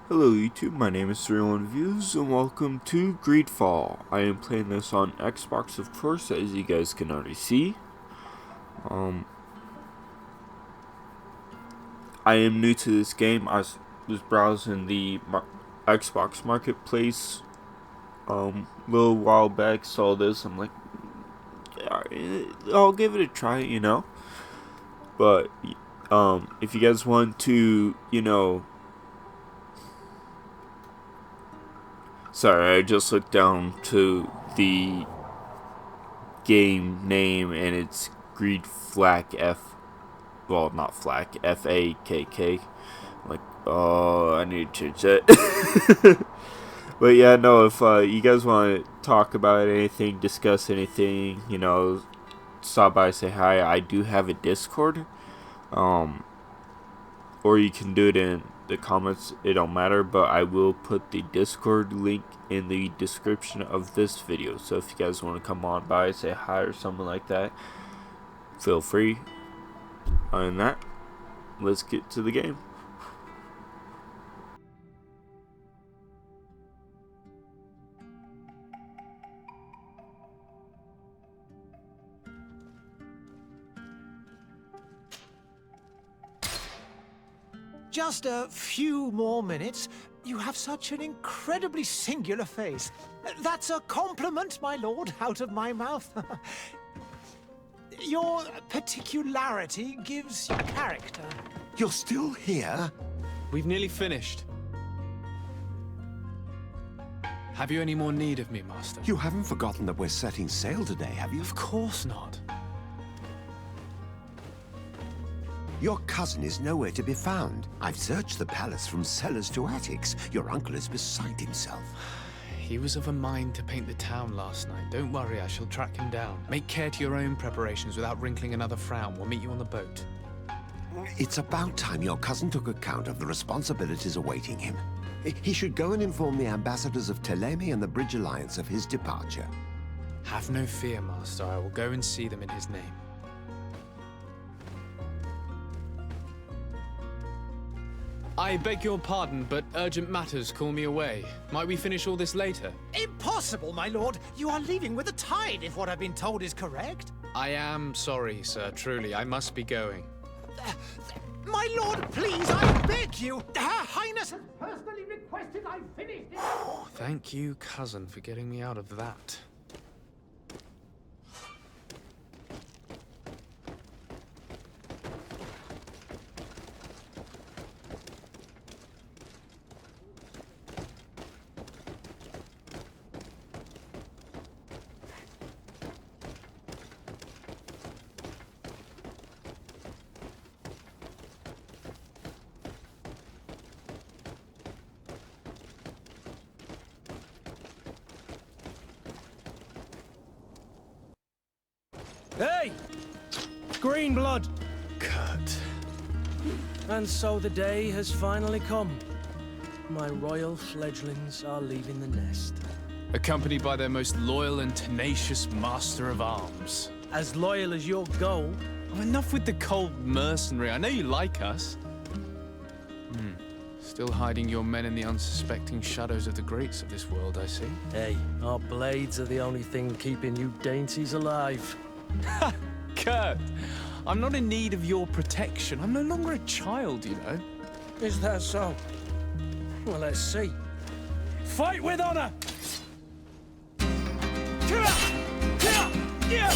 Hello YouTube, my name is 31Views and welcome to GreedFall. I am playing this on Xbox, of course, as you guys can already see. I am new to this game. I was browsing the Xbox Marketplace a little while back, saw this, I'm like, I'll give it a try, you know. But if you guys want to, sorry, I just looked down to the game name and it's GreedFall well, not Flak, F-A-K-K. Like, oh, I need to change that. But yeah, no, if you guys want to talk about anything, discuss anything, stop by, say hi. I do have a Discord. Or you can do it in the comments, it don't matter, but I will put the Discord link in the description of this video. So if you guys want to come on by, say hi or something like that, feel free. Other than that, let's get to the game. Just a few more minutes. You have such an incredibly singular face. That's a compliment, my lord, out of my mouth. Your particularity gives you character. You're still here? We've nearly finished. Have you any more need of me, Master? You haven't forgotten that we're setting sail today, have you? Of course not. Your cousin is nowhere to be found. I've searched the palace from cellars to attics. Your uncle is beside himself. He was of a mind to paint the town last night. Don't worry, I shall track him down. Make care to your own preparations without wrinkling another frown. We'll meet you on the boat. It's about time your cousin took account of the responsibilities awaiting him. He should go and inform the ambassadors of Telemi and the Bridge Alliance of his departure. Have no fear, Master. I will go and see them in his name. I beg your pardon, but urgent matters call me away. Might we finish all this later? Impossible, my lord. You are leaving with the tide, if what I've been told is correct. I am sorry, sir. Truly, I must be going. My lord, please, I beg you. Her Highness has personally requested I finish this. Thank you, cousin, for getting me out of that. Hey! Green blood! Kurt. And so the day has finally come. My royal fledglings are leaving the nest. Accompanied by their most loyal and tenacious master of arms. As loyal as your goal. Oh, enough with the cold mercenary. I know you like us. Still hiding your men in the unsuspecting shadows of the greats of this world, I see. Hey, our blades are the only thing keeping you dainties alive. Ha! Kurt! I'm not in need of your protection. I'm no longer a child, you know. Is that so? Well, let's see. Fight with honor! Yeah!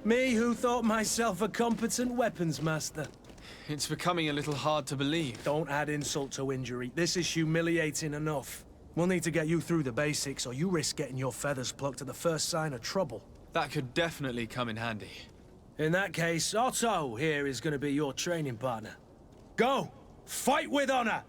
Me who thought myself a competent weapons master. It's becoming a little hard to believe. Don't add insult to injury. This is humiliating enough. We'll need to get you through the basics, or you risk getting your feathers plucked at the first sign of trouble. That could definitely come in handy. In that case, Otto here is going to be your training partner. Go! Fight with honor!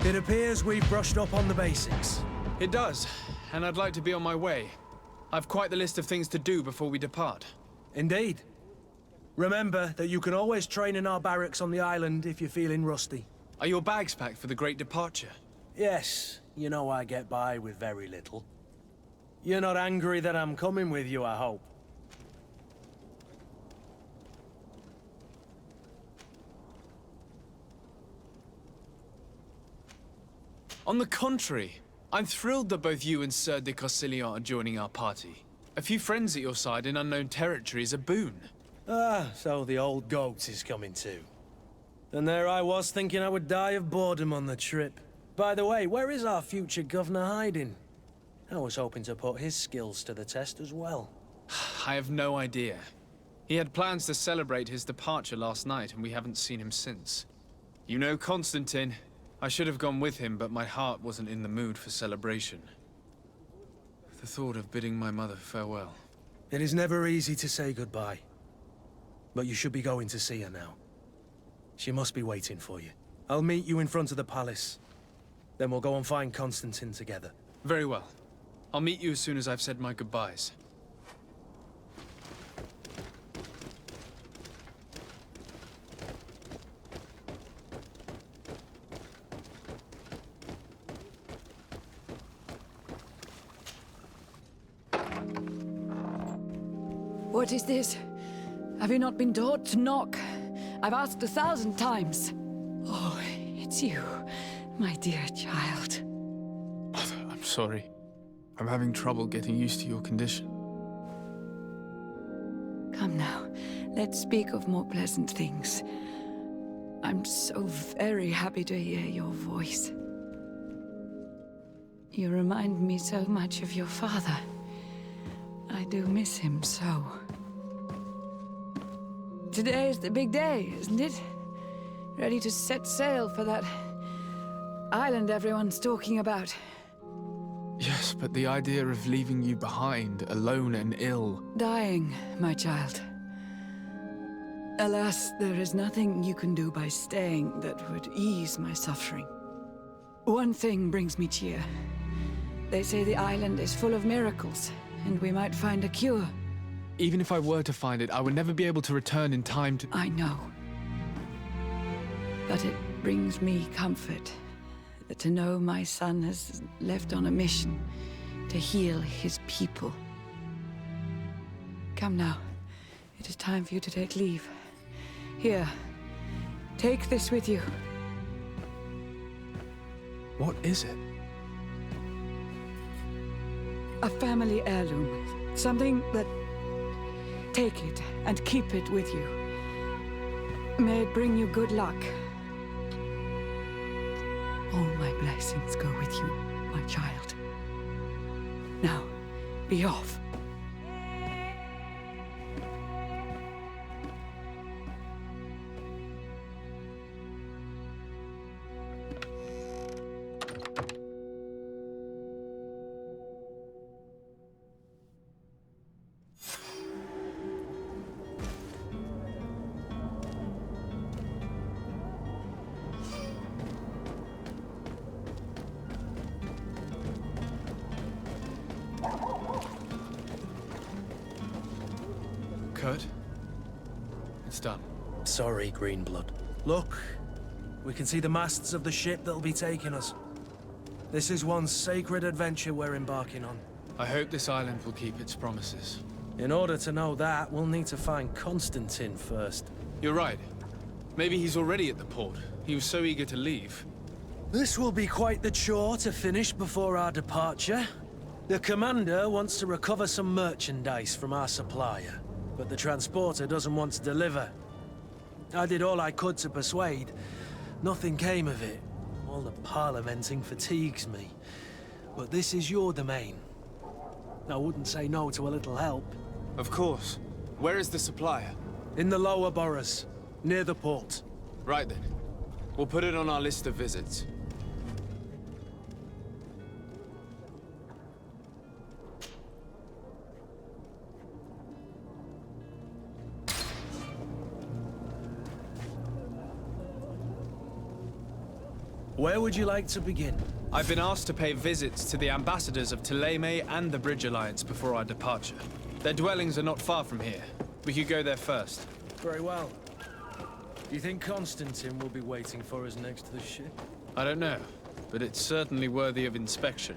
It appears we've brushed up on the basics. It does, and I'd like to be on my way. I've quite the list of things to do before we depart. Indeed. Remember that you can always train in our barracks on the island if you're feeling rusty. Are your bags packed for the great departure? Yes, you know I get by with very little. You're not angry that I'm coming with you, I hope. On the contrary, I'm thrilled that both you and Sir de Corsilion are joining our party. A few friends at your side in unknown territory is a boon. Ah, so the old goat is coming too. And there I was thinking I would die of boredom on the trip. By the way, where is our future governor hiding? I was hoping to put his skills to the test as well. I have no idea. He had plans to celebrate his departure last night, and we haven't seen him since. You know Constantine. I should have gone with him, but my heart wasn't in the mood for celebration. The thought of bidding my mother farewell. It is never easy to say goodbye. But you should be going to see her now. She must be waiting for you. I'll meet you in front of the palace. Then we'll go and find Constantine together. Very well. I'll meet you as soon as I've said my goodbyes. What is this? Have you not been taught to knock? I've asked 1,000 times. Oh, it's you, my dear child. Mother, I'm sorry. I'm having trouble getting used to your condition. Come now, let's speak of more pleasant things. I'm so very happy to hear your voice. You remind me so much of your father. I do miss him so. Today is the big day, isn't it? Ready to set sail for that island everyone's talking about. Yes, but the idea of leaving you behind, alone and ill... Dying, my child. Alas, there is nothing you can do by staying that would ease my suffering. One thing brings me cheer. They say the island is full of miracles, and we might find a cure. Even if I were to find it, I would never be able to return in time to... I know. But it brings me comfort that to know my son has left on a mission to heal his people. Come now. It is time for you to take leave. Here, take this with you. What is it? A family heirloom. Something that... Take it and keep it with you. May it bring you good luck. All my blessings go with you, my child. Now, be off. Kurt? It's done. Sorry, Greenblood. Look, we can see the masts of the ship that'll be taking us. This is one sacred adventure we're embarking on. I hope this island will keep its promises. In order to know that, we'll need to find Constantine first. You're right. Maybe he's already at the port. He was so eager to leave. This will be quite the chore to finish before our departure. The commander wants to recover some merchandise from our supplier, but the transporter doesn't want to deliver. I did all I could to persuade. Nothing came of it. All the parliamenting fatigues me. But this is your domain. I wouldn't say no to a little help. Of course. Where is the supplier? In the lower boroughs, near the port. Right then. We'll put it on our list of visits. Where would you like to begin? I've been asked to pay visits to the ambassadors of Thélème and the Bridge Alliance before our departure. Their dwellings are not far from here. We could go there first. Very well. Do you think Constantine will be waiting for us next to the ship? I don't know, but it's certainly worthy of inspection.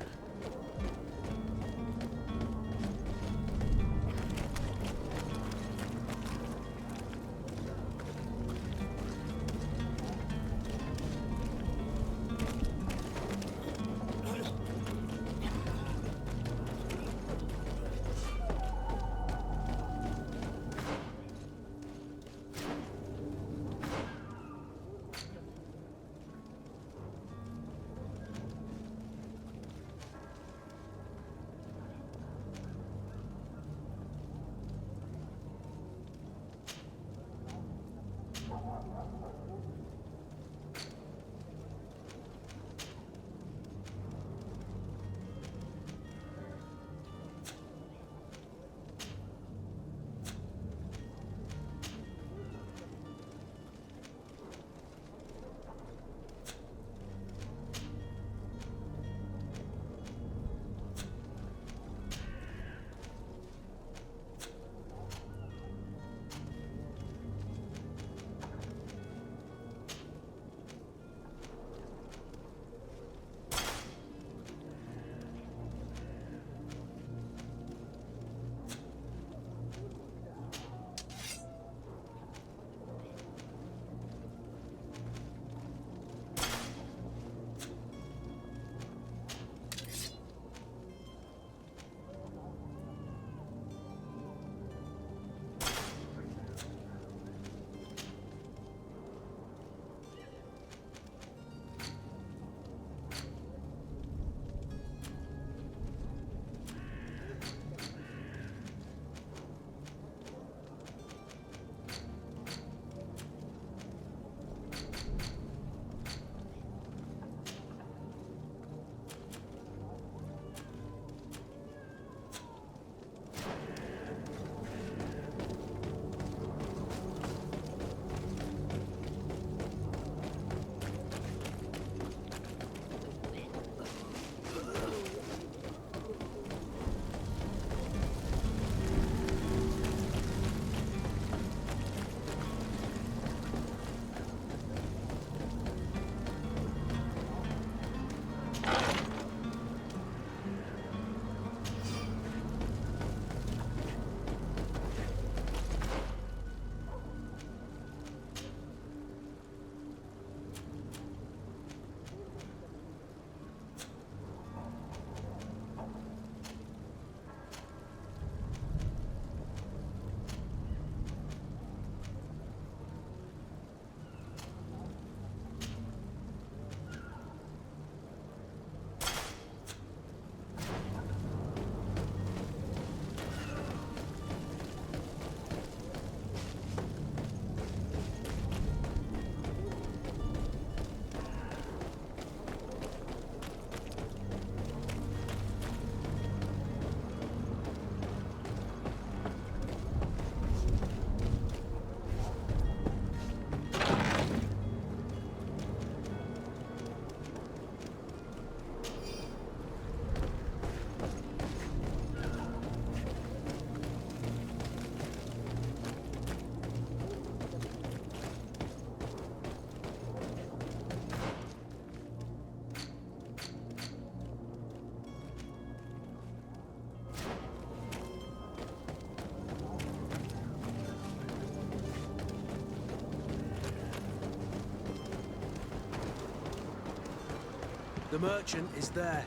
The merchant is there.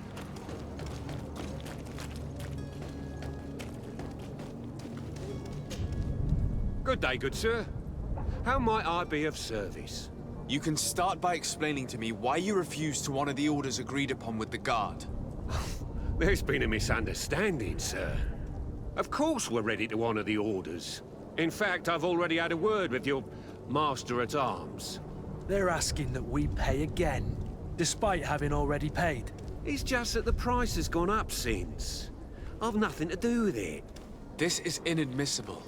Good day, good sir. How might I be of service? You can start by explaining to me why you refused to honor the orders agreed upon with the guard. There's been a misunderstanding, sir. Of course we're ready to honor the orders. In fact, I've already had a word with your master-at-arms. They're asking that we pay again, despite having already paid. It's just that the price has gone up since. I've nothing to do with it. This is inadmissible.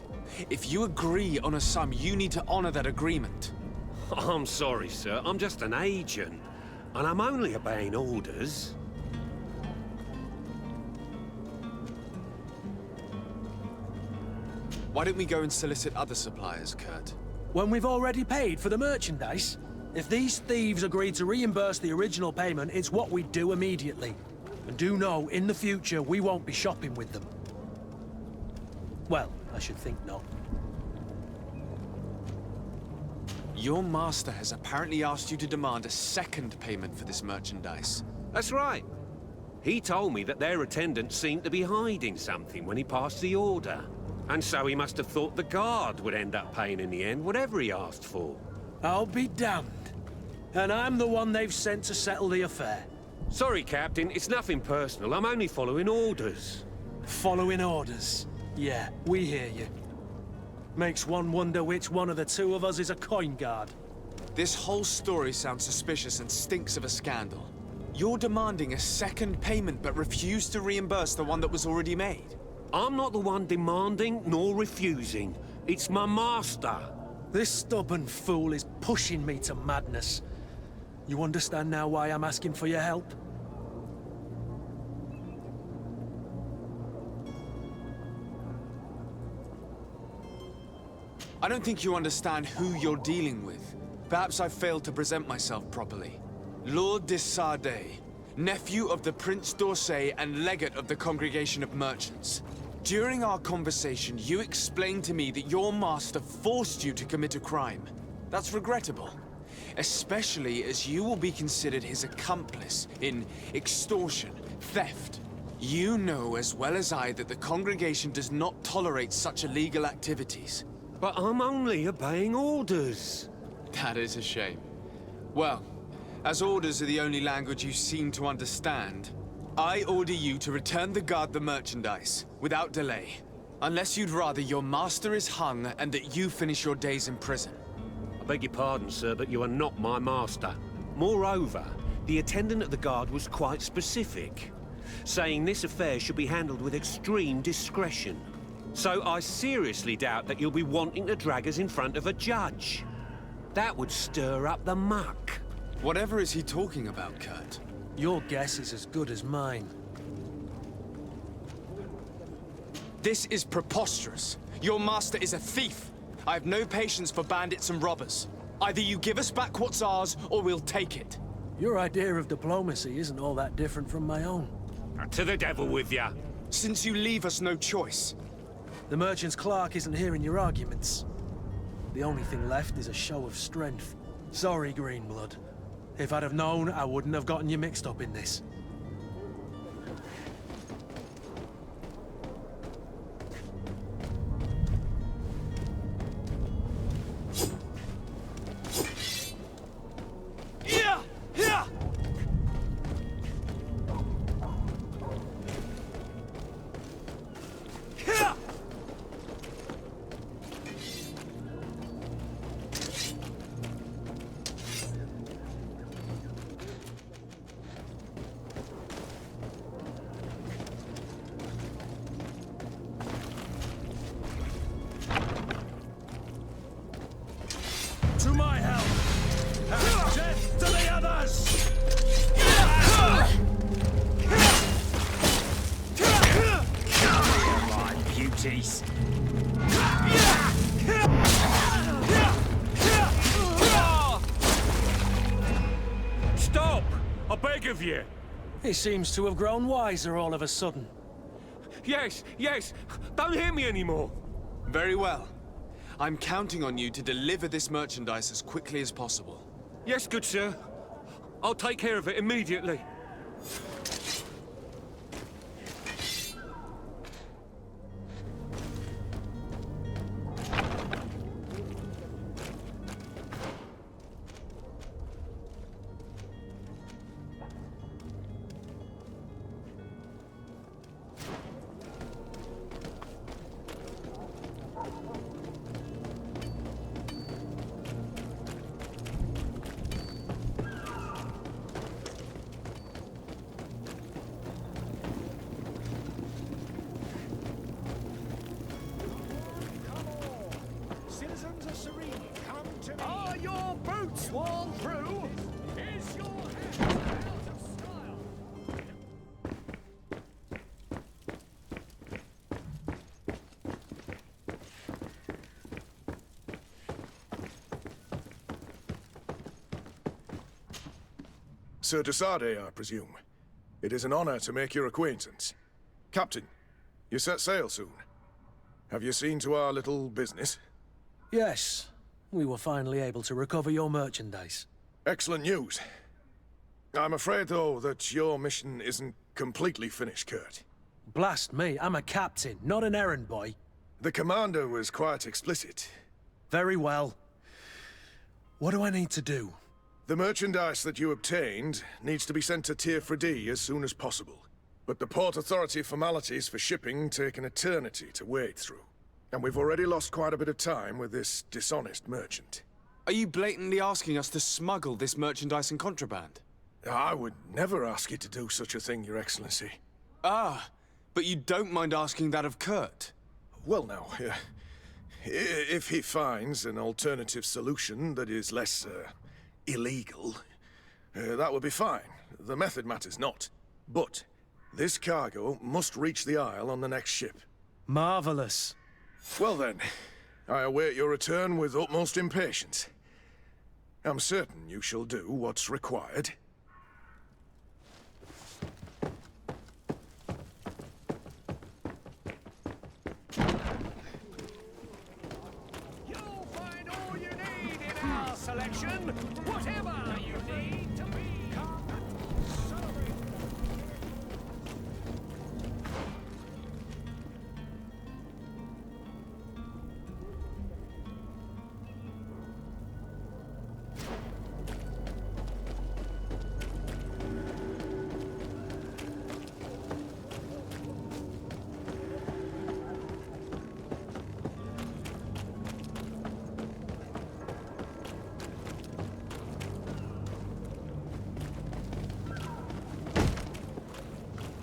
If you agree on a sum, you need to honor that agreement. I'm sorry, sir. I'm just an agent. And I'm only obeying orders. Why don't we go and solicit other suppliers, Kurt? When we've already paid for the merchandise? If these thieves agree to reimburse the original payment, it's what we do immediately. And do know, in the future, we won't be shopping with them. Well, I should think not. Your master has apparently asked you to demand a second payment for this merchandise. That's right. He told me that their attendant seemed to be hiding something when he passed the order. And so he must have thought the guard would end up paying in the end, whatever he asked for. I'll be damned. And I'm the one they've sent to settle the affair. Sorry, Captain, it's nothing personal. I'm only following orders. Following orders. Yeah, we hear you. Makes one wonder which one of the two of us is a coin guard. This whole story sounds suspicious and stinks of a scandal. You're demanding a second payment but refuse to reimburse the one that was already made. I'm not the one demanding nor refusing. It's my master. This stubborn fool is pushing me to madness. You understand now why I'm asking for your help? I don't think you understand who you're dealing with. Perhaps I failed to present myself properly. Lord de Sardet, nephew of the Prince d'Orsay and legate of the Congregation of Merchants. During our conversation, you explained to me that your master forced you to commit a crime. That's regrettable, especially as you will be considered his accomplice in extortion, theft. You know as well as I that the congregation does not tolerate such illegal activities. But I'm only obeying orders. That is a shame. Well, as orders are the only language you seem to understand, I order you to return the guard the merchandise, without delay. Unless you'd rather your master is hung and that you finish your days in prison. I beg your pardon, sir, but you are not my master. Moreover, the attendant at the guard was quite specific, saying this affair should be handled with extreme discretion. So I seriously doubt that you'll be wanting to drag us in front of a judge. That would stir up the muck. Whatever is he talking about, Kurt? Your guess is as good as mine. This is preposterous. Your master is a thief. I have no patience for bandits and robbers. Either you give us back what's ours, or we'll take it. Your idea of diplomacy isn't all that different from my own. To the devil with ya. Since you leave us no choice. The merchant's clerk isn't hearing your arguments. The only thing left is a show of strength. Sorry, Greenblood. If I'd have known, I wouldn't have gotten you mixed up in this. To my help! And death to the others! Come on, beauties! Stop! I beg of you! He seems to have grown wiser all of a sudden. Yes, yes! Don't hit me anymore! Very well. I'm counting on you to deliver this merchandise as quickly as possible. Yes, good sir. I'll take care of it immediately. Citizens of Serene, come to me. Are your boots worn through? Is your hair out of style? Sir Desade, I presume. It is an honor to make your acquaintance. Captain, you set sail soon. Have you seen to our little business? Yes, we were finally able to recover your merchandise. Excellent news. I'm afraid, though, that your mission isn't completely finished, Kurt. Blast me, I'm a captain, not an errand boy. The commander was quite explicit. Very well. What do I need to do? The merchandise that you obtained needs to be sent to Tier 4D as soon as possible. But the Port Authority formalities for shipping take an eternity to wade through. And we've already lost quite a bit of time with this dishonest merchant. Are you blatantly asking us to smuggle this merchandise and contraband? I would never ask you to do such a thing, Your Excellency. Ah, but you don't mind asking that of Kurt? Well now, if he finds an alternative solution that is less, illegal, that would be fine. The method matters not. But this cargo must reach the Isle on the next ship. Marvelous. Well then, I await your return with utmost impatience. I'm certain you shall do what's required. You'll find all you need in our selection. Whatever you need to be. Come and celebrate.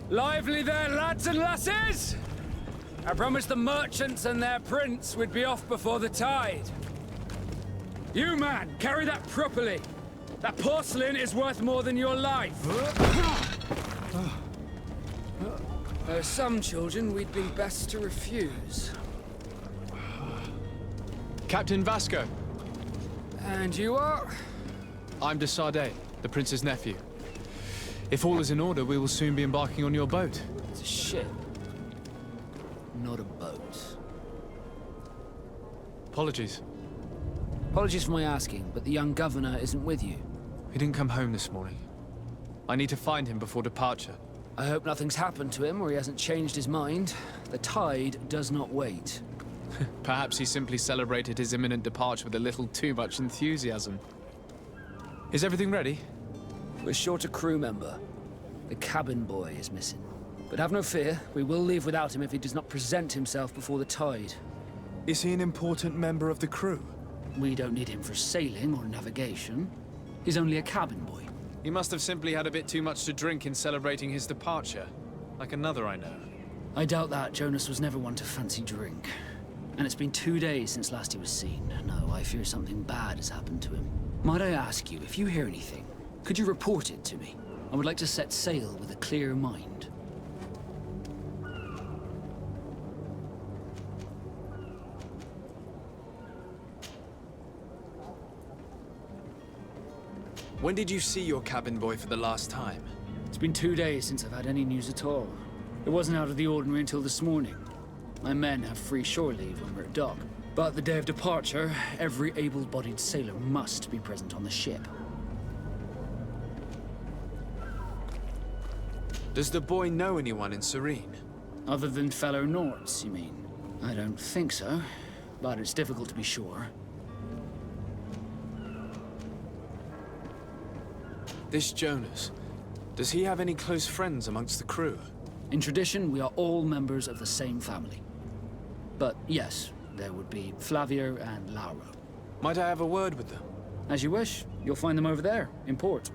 Lively there, lads and lasses! I promised the merchants and their prince we'd be off before the tide. You, man, carry that properly. That porcelain is worth more than your life. There are some children we'd be best to refuse. Captain Vasco. And you are? I'm Desade, the prince's nephew. If all is in order, we will soon be embarking on your boat. It's a ship, not a boat. Apologies. Apologies for my asking, but the young governor isn't with you. He didn't come home this morning. I need to find him before departure. I hope nothing's happened to him or he hasn't changed his mind. The tide does not wait. Perhaps he simply celebrated his imminent departure with a little too much enthusiasm. Is everything ready? We're short a crew member. The cabin boy is missing. But have no fear, we will leave without him if he does not present himself before the tide. Is he an important member of the crew? We don't need him for sailing or navigation. He's only a cabin boy. He must have simply had a bit too much to drink in celebrating his departure. Like another I know. I doubt that. Jonas was never one to fancy drink. And it's been 2 days since last he was seen. No, I fear something bad has happened to him. Might I ask you, if you hear anything, could you report it to me? I would like to set sail with a clear mind. When did you see your cabin boy for the last time? It's been 2 days since I've had any news at all. It wasn't out of the ordinary until this morning. My men have free shore leave when we're at dock. But the day of departure, every able-bodied sailor must be present on the ship. Does the boy know anyone in Serene? Other than fellow Nords, you mean? I don't think so, but it's difficult to be sure. This Jonas, does he have any close friends amongst the crew? In tradition, we are all members of the same family. But yes, there would be Flavia and Laura. Might I have a word with them? As you wish. You'll find them over there, in port.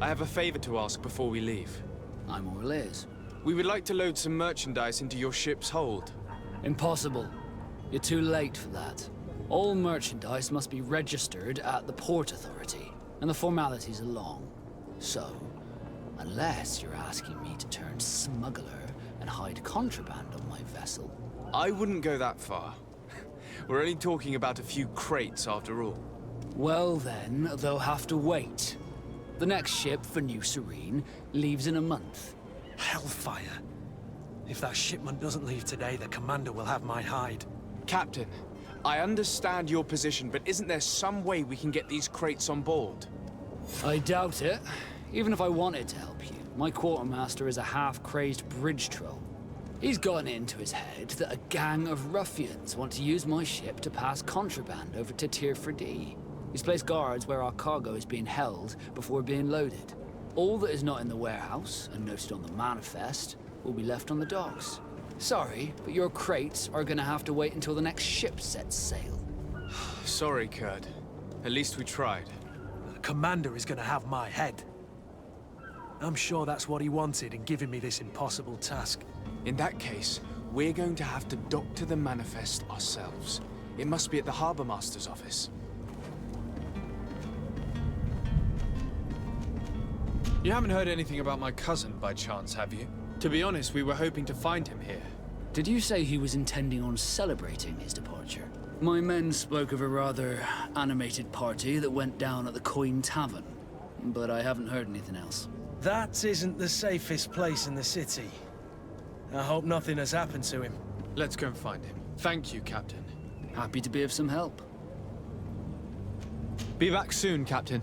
I have a favor to ask before we leave. I'm all ears. We would like to load some merchandise into your ship's hold. Impossible. You're too late for that. All merchandise must be registered at the Port Authority, and the formalities are long. So, unless you're asking me to turn smuggler and hide contraband on my vessel... I wouldn't go that far. We're only talking about a few crates after all. Well then, they'll have to wait. The next ship for New Serene leaves in a month. Hellfire. If that shipment doesn't leave today, the commander will have my hide. Captain, I understand your position, but isn't there some way we can get these crates on board? I doubt it. Even if I wanted to help you, my quartermaster is a half-crazed bridge troll. He's gotten it into his head that a gang of ruffians want to use my ship to pass contraband over to Tier 4D. He's placed guards where our cargo is being held before being loaded. All that is not in the warehouse, and noted on the manifest, will be left on the docks. Sorry, but your crates are gonna have to wait until the next ship sets sail. Sorry, Kurt. At least we tried. The commander is gonna have my head. I'm sure that's what he wanted in giving me this impossible task. In that case, we're going to have to doctor the manifest ourselves. It must be at the Harbour Master's office. You haven't heard anything about my cousin by chance, have you? To be honest, we were hoping to find him here. Did you say he was intending on celebrating his departure? My men spoke of a rather animated party that went down at the Coin Tavern, but I haven't heard anything else. That isn't the safest place in the city. I hope nothing has happened to him. Let's go and find him. Thank you, Captain. Happy to be of some help. Be back soon, Captain.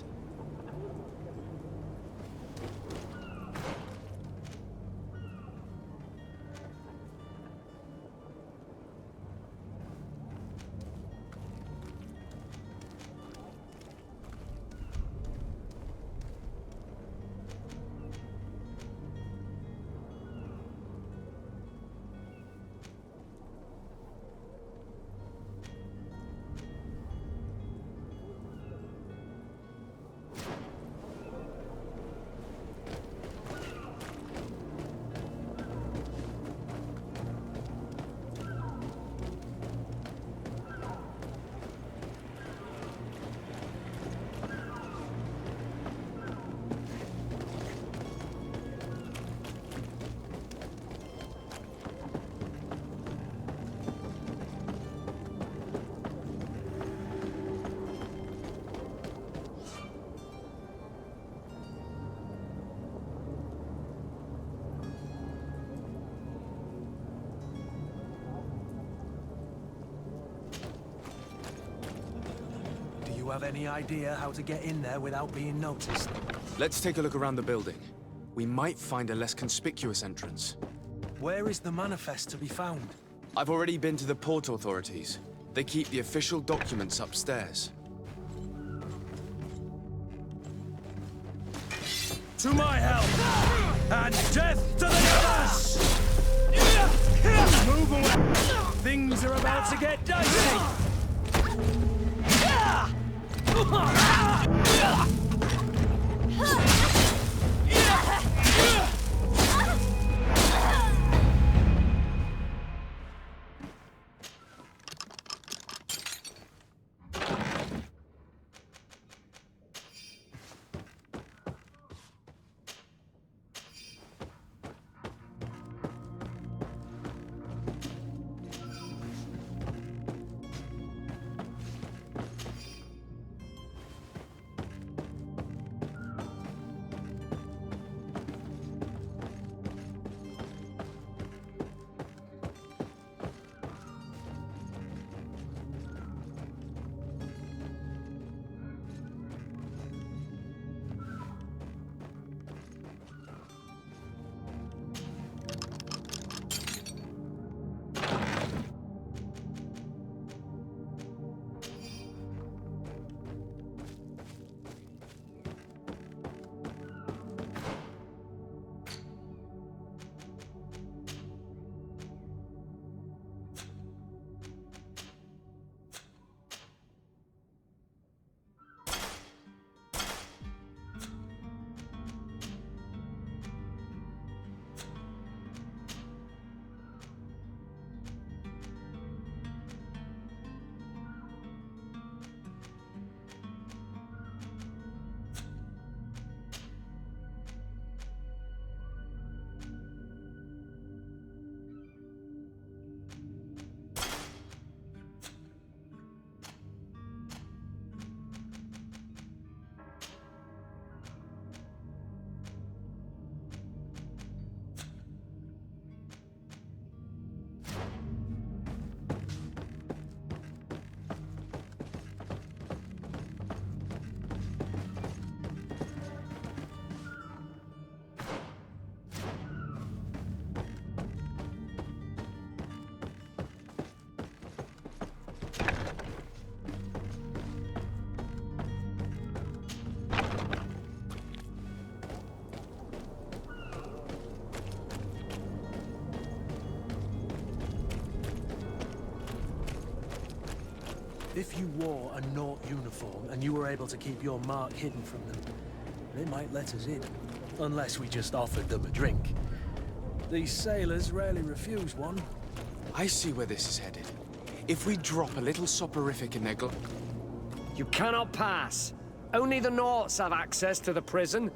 Do you have any idea how to get in there without being noticed? Let's take a look around the building. We might find a less conspicuous entrance. Where is the manifest to be found? I've already been to the port authorities. They keep the official documents upstairs. To my help! And death to the others! Move away! Things are about to get dicey! If you wore a Naut uniform and you were able to keep your mark hidden from them, they might let us in. Unless we just offered them a drink. These sailors rarely refuse one. I see where this is headed. If we drop a little soporific in their You cannot pass. Only the Nauts have access to the prison.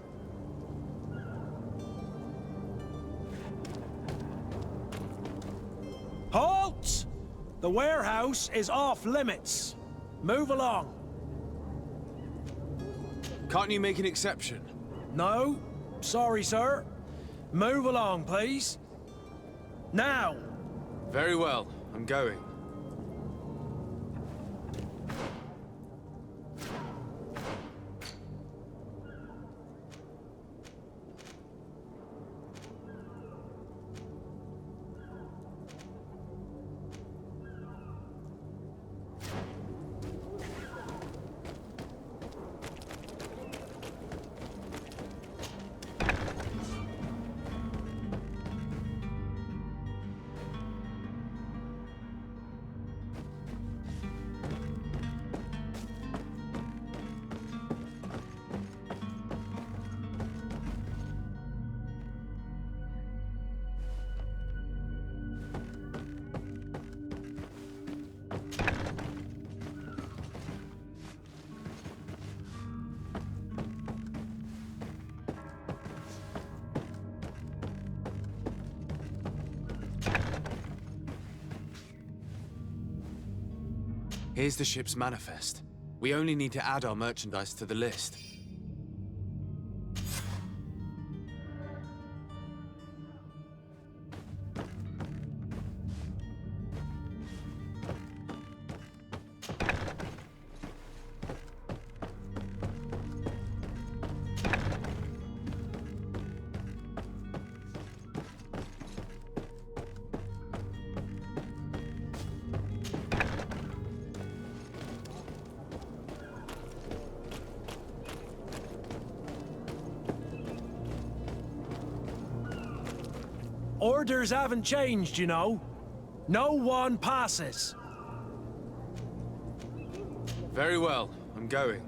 Halt! The warehouse is off limits. Move along. Can't you make an exception? No. Sorry, sir. Move along, please. Now! Very well, I'm going. Here's the ship's manifest. We only need to add our merchandise to the list. Orders haven't changed, you know. No one passes. Very well, I'm going.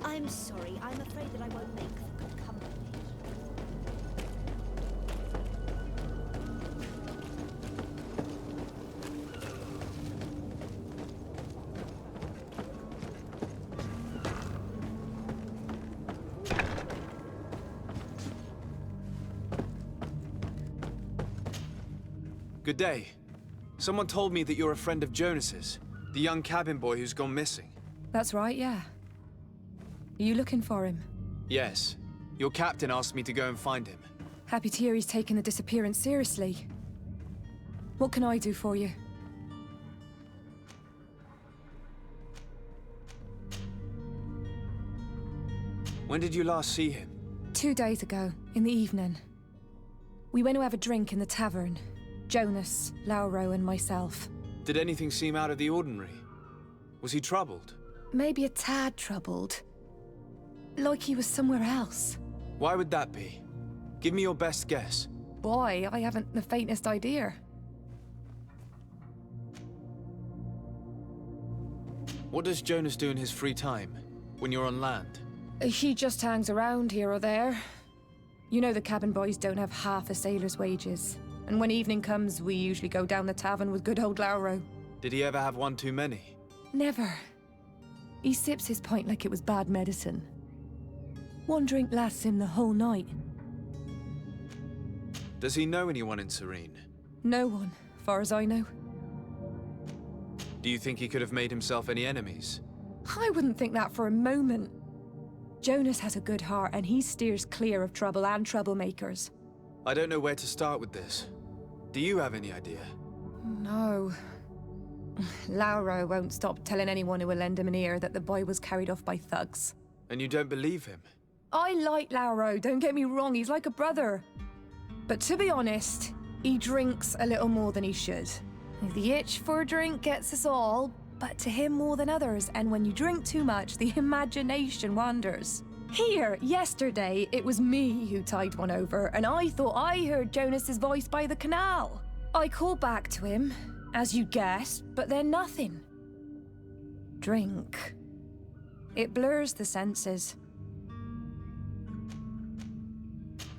I'm sorry. I'm afraid that I won't make for good company. Good day. Someone told me that you're a friend of Jonas's, the young cabin boy who's gone missing. That's right, yeah. Are you looking for him? Yes. Your captain asked me to go and find him. Happy to hear he's taken the disappearance seriously. What can I do for you? When did you last see him? 2 days ago, in the evening. We went to have a drink in the tavern. Jonas, Lauro, and myself. Did anything seem out of the ordinary? Was he troubled? Maybe a tad troubled. Like he was somewhere else. Why would that be? Give me your best guess. Boy, I haven't the faintest idea. What does Jonas do in his free time, when you're on land? He just hangs around here or there. You know the cabin boys don't have half a sailor's wages. And when evening comes, we usually go down the tavern with good old Lauro. Did he ever have one too many? Never. He sips his pint like it was bad medicine. One drink lasts him the whole night. Does he know anyone in Serene? No one, far as I know. Do you think he could have made himself any enemies? I wouldn't think that for a moment. Jonas has a good heart, and he steers clear of trouble and troublemakers. I don't know where to start with this. Do you have any idea? No. Lauro won't stop telling anyone who will lend him an ear that the boy was carried off by thugs. And you don't believe him? I like Lauro, don't get me wrong, he's like a brother. But to be honest, he drinks a little more than he should. The itch for a drink gets us all, but to him more than others, and when you drink too much, the imagination wanders. Here, yesterday, it was me who tied one over, and I thought I heard Jonas's voice by the canal. I called back to him, as you guessed, but then nothing. Drink. It blurs the senses.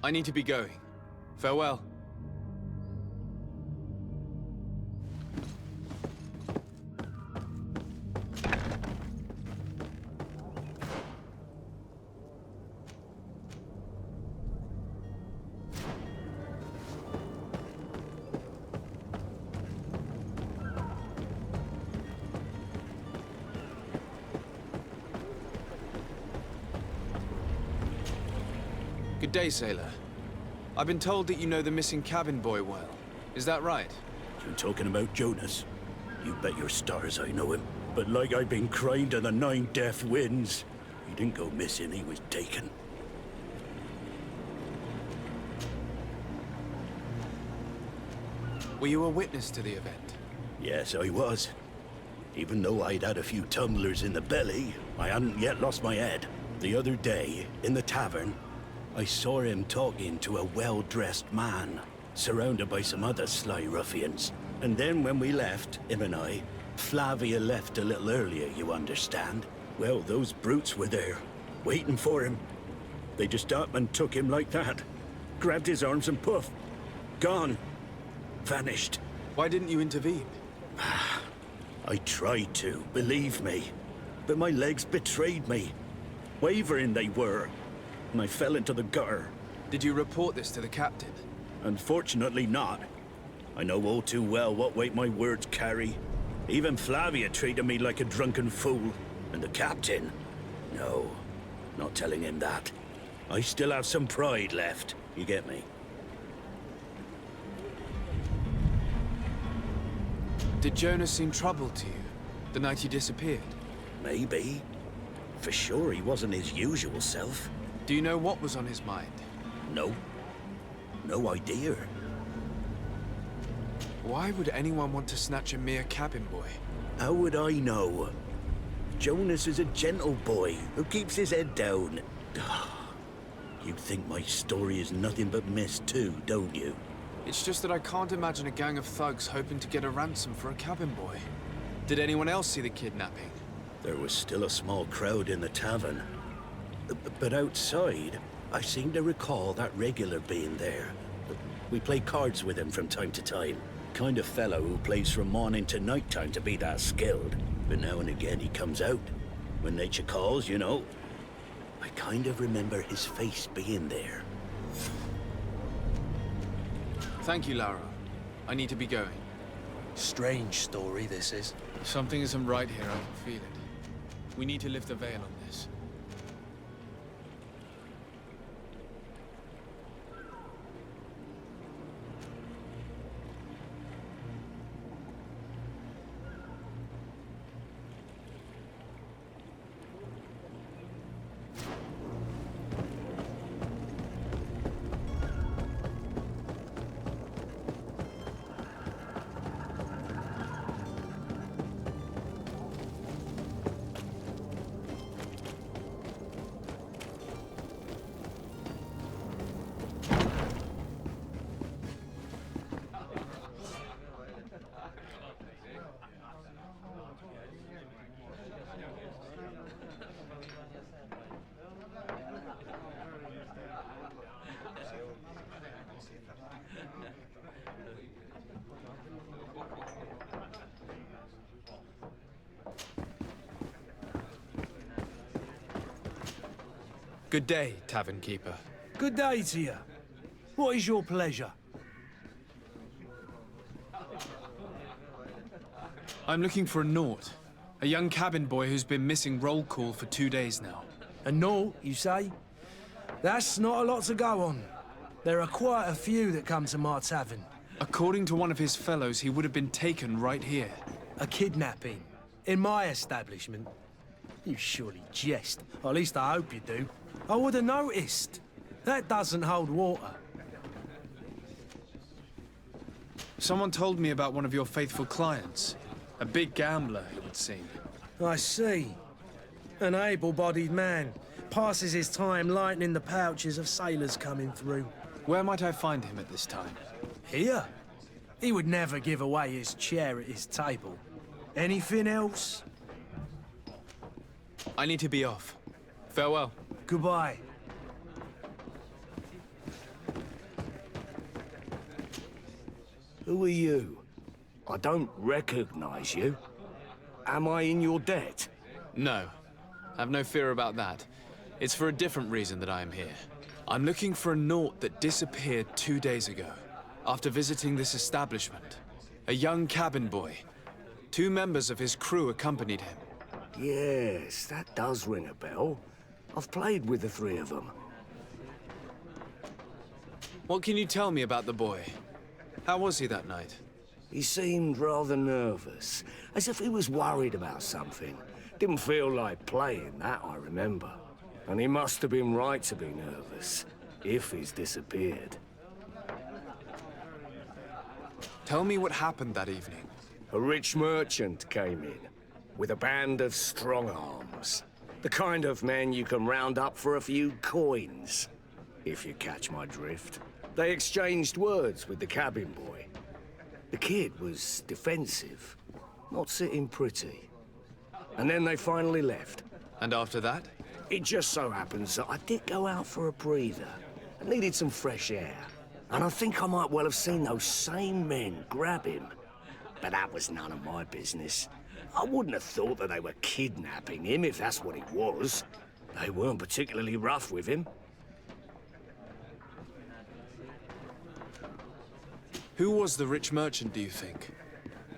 I need to be going. Farewell. Good day, sailor. I've been told that you know the missing cabin boy well. Is that right? You talking about Jonas? You bet your stars I know him. But like I've been crying to the 9 deaf winds, he didn't go missing, he was taken. Were you a witness to the event? Yes, I was. Even though I'd had a few tumblers in the belly, I hadn't yet lost my head. The other day, in the tavern, I saw him talking to a well-dressed man, surrounded by some other sly ruffians. And then when we left, him and I, Flavia left a little earlier, you understand? Well, those brutes were there, waiting for him. They just up and took him like that. Grabbed his arms and poof, gone. Vanished. Why didn't you intervene? I tried to, believe me. But my legs betrayed me. Wavering they were. And I fell into the gutter. Did you report this to the captain? Unfortunately not. I know all too well what weight my words carry. Even Flavia treated me like a drunken fool. And the captain? No, not telling him that. I still have some pride left, you get me? Did Jonas seem troubled to you, the night he disappeared? Maybe. For sure he wasn't his usual self. Do you know what was on his mind? No. No idea. Why would anyone want to snatch a mere cabin boy? How would I know? Jonas is a gentle boy who keeps his head down. You think my story is nothing but mist too, don't you? It's just that I can't imagine a gang of thugs hoping to get a ransom for a cabin boy. Did anyone else see the kidnapping? There was still a small crowd in the tavern. But outside, I seem to recall that regular being there. We play cards with him from time to time. Kind of fellow who plays from morning to night time to be that skilled. But now and again he comes out. When nature calls, you know. I kind of remember his face being there. Thank you, Lauro. I need to be going. Strange story, this is. Something isn't right here, I can feel it. We need to lift the veil on this. Good day, tavern keeper. Good day to you. What is your pleasure? I'm looking for a Naut. A young cabin boy who's been missing roll call for 2 days now. A Naut, you say? That's not a lot to go on. There are quite a few that come to my tavern. According to one of his fellows, he would have been taken right here. A kidnapping? In my establishment? You surely jest. Or at least I hope you do. I would have noticed. That doesn't hold water. Someone told me about one of your faithful clients. A big gambler, it would seem. I see. An able-bodied man. Passes his time lightening the pouches of sailors coming through. Where might I find him at this time? Here? He would never give away his chair at his table. Anything else? I need to be off. Farewell. Goodbye. Who are you? I don't recognize you. Am I in your debt? No. Have no fear about that. It's for a different reason that I am here. I'm looking for a Naut that disappeared 2 days ago, after visiting this establishment. A young cabin boy. 2 members of his crew accompanied him. Yes, that does ring a bell. I've played with the 3 of them. What can you tell me about the boy? How was he that night? He seemed rather nervous, as if he was worried about something. Didn't feel like playing, that I remember. And he must have been right to be nervous, if he's disappeared. Tell me what happened that evening. A rich merchant came in, with a band of strong arms. The kind of men you can round up for a few coins, if you catch my drift. They exchanged words with the cabin boy. The kid was defensive, not sitting pretty. And then they finally left. And after that? It just so happens that I did go out for a breather. I needed some fresh air. And I think I might well have seen those same men grab him. But that was none of my business. I wouldn't have thought that they were kidnapping him, if that's what it was. They weren't particularly rough with him. Who was the rich merchant, do you think?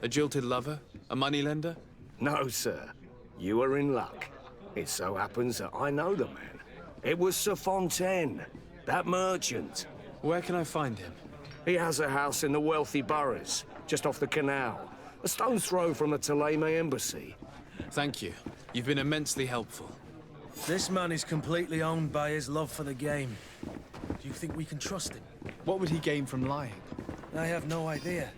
A jilted lover? A moneylender? No, sir. You are in luck. It so happens that I know the man. It was Sir Fontaine, that merchant. Where can I find him? He has a house in the wealthy boroughs, just off the canal. A stone's throw from the Thélème embassy. Thank you. You've been immensely helpful. This man is completely owned by his love for the game. Do you think we can trust him? What would he gain from lying? I have no idea.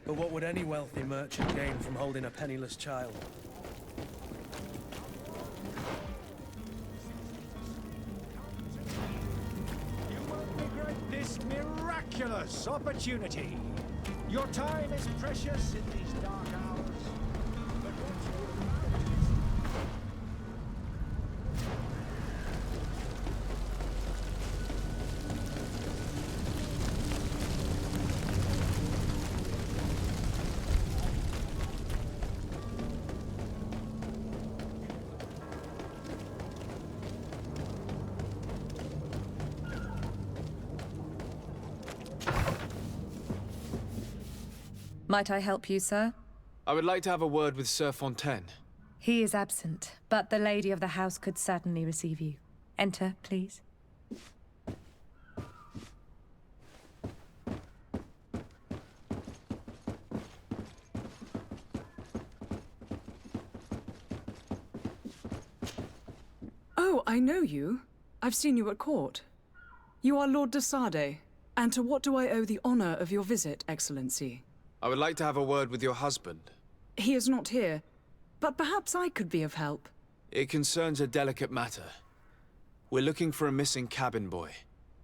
But what would any wealthy merchant gain from holding a penniless child? You won't regret this miraculous opportunity. Your time is precious in these dark hours. But once you Might I help you, sir? I would like to have a word with Sir Fontaine. He is absent, but the lady of the house could certainly receive you. Enter, please. Oh, I know you. I've seen you at court. You are Lord de Sade. And to what do I owe the honor of your visit, Excellency? I would like to have a word with your husband. He is not here, but perhaps I could be of help. It concerns a delicate matter. We're looking for a missing cabin boy.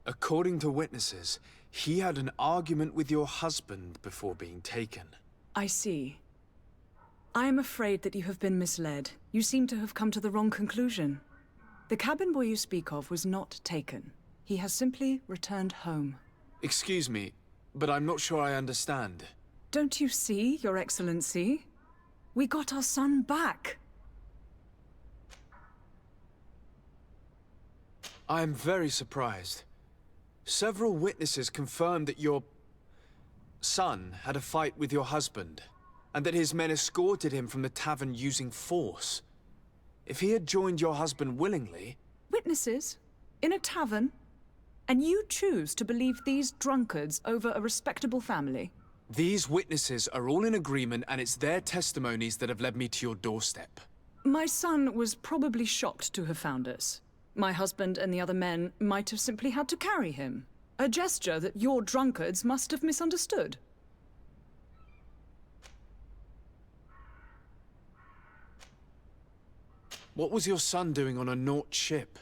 According to witnesses, he had an argument with your husband before being taken. I see. I am afraid that you have been misled. You seem to have come to the wrong conclusion. The cabin boy you speak of was not taken. He has simply returned home. Excuse me, but I'm not sure I understand. Don't you see, Your Excellency? We got our son back. I am very surprised. Several witnesses confirmed that your son had a fight with your husband, and that his men escorted him from the tavern using force. If he had joined your husband willingly... Witnesses? In a tavern? And you choose to believe these drunkards over a respectable family? These witnesses are all in agreement, and it's their testimonies that have led me to your doorstep. My son was probably shocked to have found us. My husband and the other men might have simply had to carry him. A gesture that your drunkards must have misunderstood. What was your son doing on a Naut ship?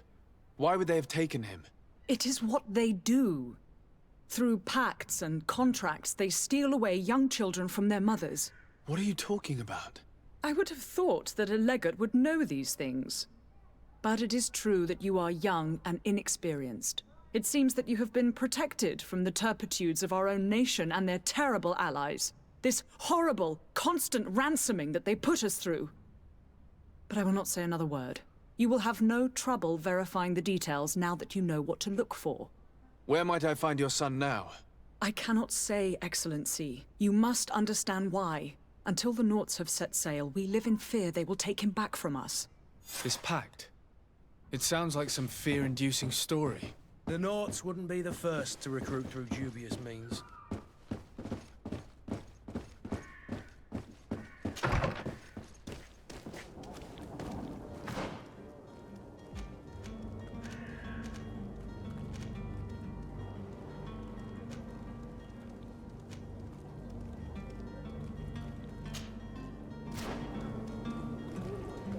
Why would they have taken him? It is what they do. Through pacts and contracts, they steal away young children from their mothers. What are you talking about? I would have thought that a legate would know these things. But it is true that you are young and inexperienced. It seems that you have been protected from the turpitudes of our own nation and their terrible allies. This horrible, constant ransoming that they put us through. But I will not say another word. You will have no trouble verifying the details now that you know what to look for. Where might I find your son now? I cannot say, Excellency. You must understand why. Until the Nauts have set sail, we live in fear they will take him back from us. This pact? It sounds like some fear-inducing story. The Nauts wouldn't be the first to recruit through dubious means.